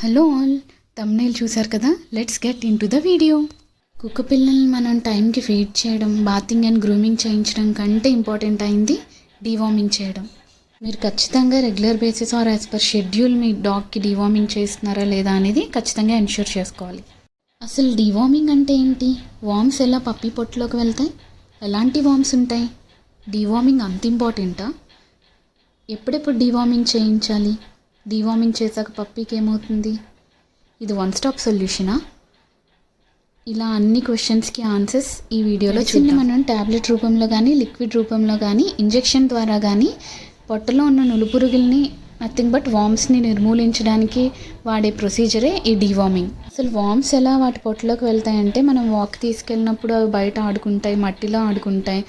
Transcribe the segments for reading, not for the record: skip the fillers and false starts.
Hello all, thumbnail చూసారు కదా. Let's get in to the video. కుక్క పిల్లల్ని మనం టైంకి ఫీడ్ చేయడం, బాతింగ్ అండ్ గ్రూమింగ్ చేయించడం కంటే ఇంపార్టెంట్ అయింది డీవార్మింగ్ చేయడం. మీరు ఖచ్చితంగా regular basis or as per schedule మీ డాగ్కి డీవార్మింగ్ చేస్తున్నారా లేదా అనేది ఖచ్చితంగా ఎన్ష్యూర్ చేసుకోవాలి. అసలు డీవార్మింగ్ అంటే ఏంటి? వార్మ్స్ ఎలా పప్పీ పొట్టులోకి వెళ్తాయి? ఎలాంటి వార్మ్స్ ఉంటాయి? డీవార్మింగ్ అంత ఇంపార్టెంటా? ఎప్పుడెప్పుడు డీవార్మింగ్ చేయించాలి? డీవార్మింగ్ చేశాక పప్పీకి ఏమవుతుంది? ఇది వన్ స్టాప్ సొల్యూషనా? ఇలా అన్ని క్వశ్చన్స్కి ఆన్సర్స్ ఈ వీడియోలో చూద్దాం. మనం ట్యాబ్లెట్ రూపంలో కానీ, లిక్విడ్ రూపంలో కానీ, ఇంజెక్షన్ ద్వారా కానీ పొట్టలో ఉన్న నులుపురుగుల్ని, నథింగ్ బట్ వార్మ్స్ని నిర్మూలించడానికి వాడే ప్రొసీజరే ఈ డీవార్మింగ్. అసలు వార్మ్స్ ఎలా వాటి పొట్టలోకి వెళ్తాయంటే, మనం వాక్ తీసుకెళ్ళినప్పుడు అవి బయట ఆడుకుంటాయి, మట్టిలో ఆడుకుంటాయి,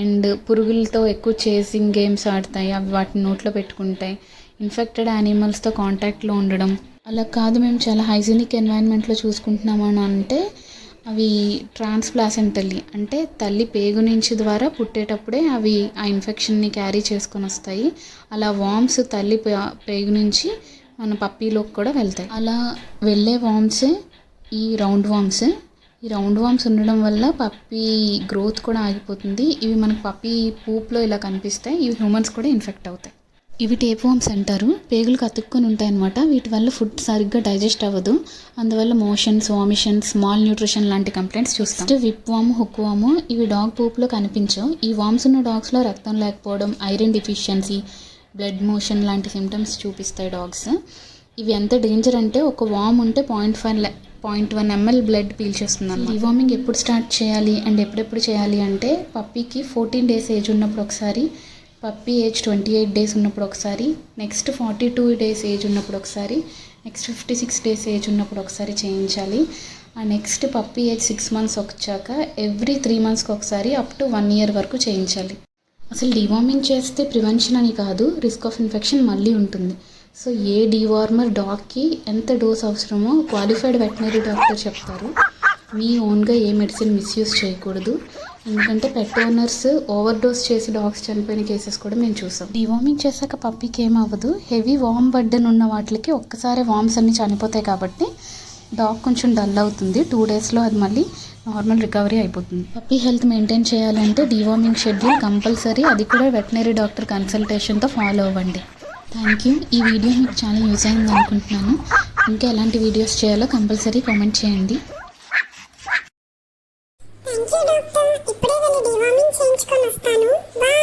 అండ్ పురుగులతో ఎక్కువ చేసింగ్ గేమ్స్ ఆడతాయి, అవి వాటిని నోట్లో పెట్టుకుంటాయి, ఇన్ఫెక్టెడ్ యానిమల్స్తో కాంటాక్ట్లో ఉండడం. అలా కాదు, మేము చాలా హైజీనిక్ ఎన్వైరన్మెంట్లో చూసుకుంటున్నాము అని అంటే అవి ట్రాన్స్ప్లాసెంటల్లీ అంటే తల్లి పేగు నుంచి ద్వారా పుట్టేటప్పుడే అవి ఆ ఇన్ఫెక్షన్ని క్యారీ చేసుకొని వస్తాయి. అలా వార్మ్స్ తల్లి పేగు నుంచి మన పప్పీలోకి కూడా వెళ్తాయి. అలా వెళ్ళే వార్మ్సే ఈ రౌండ్ వార్మ్స్. ఈ రౌండ్ వార్మ్స్ ఉండడం వల్ల పప్పీ గ్రోత్ కూడా ఆగిపోతుంది. ఇవి మనకు పప్పీ పూప్లో ఇలా కనిపిస్తాయి. ఇవి హ్యూమన్స్ కూడా ఇన్ఫెక్ట్ అవుతాయి. ఇవి టేప్ వార్మ్స్ అంటారు. పేగులు కతుక్కొని ఉంటాయి అన్నమాట. వీటి వల్ల ఫుడ్ సరిగ్గా డైజెస్ట్ అవ్వదు. అందువల్ల మోషన్స్, వామిషన్స్, మాల్ న్యూట్రిషన్ లాంటి కంప్లైంట్స్ చూస్తాం. విప్ వామ్, హుక్ వామ్ ఇవి డాగ్ పూప్లో కనిపించవు. ఈ వార్మ్స్ ఉన్న డాగ్స్లో రక్తం లేకపోవడం, ఐరన్ డిఫిషియన్సీ, బ్లడ్ మోషన్ లాంటి సిమ్టమ్స్ చూపిస్తాయి డాగ్స్. ఇవి ఎంత డేంజర్ అంటే ఒక వామ్ ఉంటే 0.1 ml బ్లడ్ పీల్చేస్తుంది. డీవార్మింగ్ ఎప్పుడు స్టార్ట్ చేయాలి అండ్ ఎప్పుడెప్పుడు చేయాలి అంటే పప్పీకి 14 days ఏజ్ ఉన్నప్పుడు ఒకసారి, పప్పీ ఏజ్ 28 days ఉన్నప్పుడు ఒకసారి, నెక్స్ట్ 42 days ఏజ్ ఉన్నప్పుడు ఒకసారి, నెక్స్ట్ 56 days ఏజ్ ఉన్నప్పుడు ఒకసారి చేయించాలి. ఆ నెక్స్ట్ పప్పీ ఏజ్ 6 months వచ్చాక ఎవ్రీ 3 monthsకి ఒకసారి అప్ టు 1 year వరకు చేయించాలి. అసలు డీవార్మింగ్ చేస్తే ప్రివెన్షన్ అని కాదు, రిస్క్ ఆఫ్ ఇన్ఫెక్షన్ మళ్ళీ ఉంటుంది. సో ఏ డీవార్మర్ డాగ్కి ఎంత డోస్ అవసరమో క్వాలిఫైడ్ వెటనరీ డాక్టర్ చెప్తారు. మీ ఓన్గా ఏ మెడిసిన్ మిస్యూజ్ చేయకూడదు. ఎందుకంటే పెట్ ఓనర్స్ ఓవర్ డోస్ చేసి డాగ్స్ చనిపోయిన కేసెస్ కూడా మేము చూసాం. డీవార్మింగ్ చేశాక పప్పీకి ఏమవ్వదు. హెవీ వార్మ్ బర్డెన్ ఉన్న వాటికి ఒక్కసారి వార్మ్స్ అన్ని చనిపోతాయి కాబట్టి డాగ్ కొంచెం డల్ అవుతుంది. 2 daysలో అది మళ్ళీ నార్మల్ రికవరీ అయిపోతుంది. పప్పీ హెల్త్ మెయింటైన్ చేయాలంటే డీవార్మింగ్ షెడ్యూల్ కంపల్సరీ. అది కూడా వెటనరీ డాక్టర్ కన్సల్టేషన్తో ఫాలో అవ్వండి. Thank you. ఈ వీడియో మీకు చాలా యూజ్ అయింది అనుకుంటున్నాను. ఇంకా ఎలాంటి వీడియోస్ చేయాలో కంపల్సరీ కామెంట్ చేయండి. Thank you doctor. ఇప్పుడే వెళ్ళి డీవార్మింగ్ చేయించుకొని వస్తాను. బాయ్.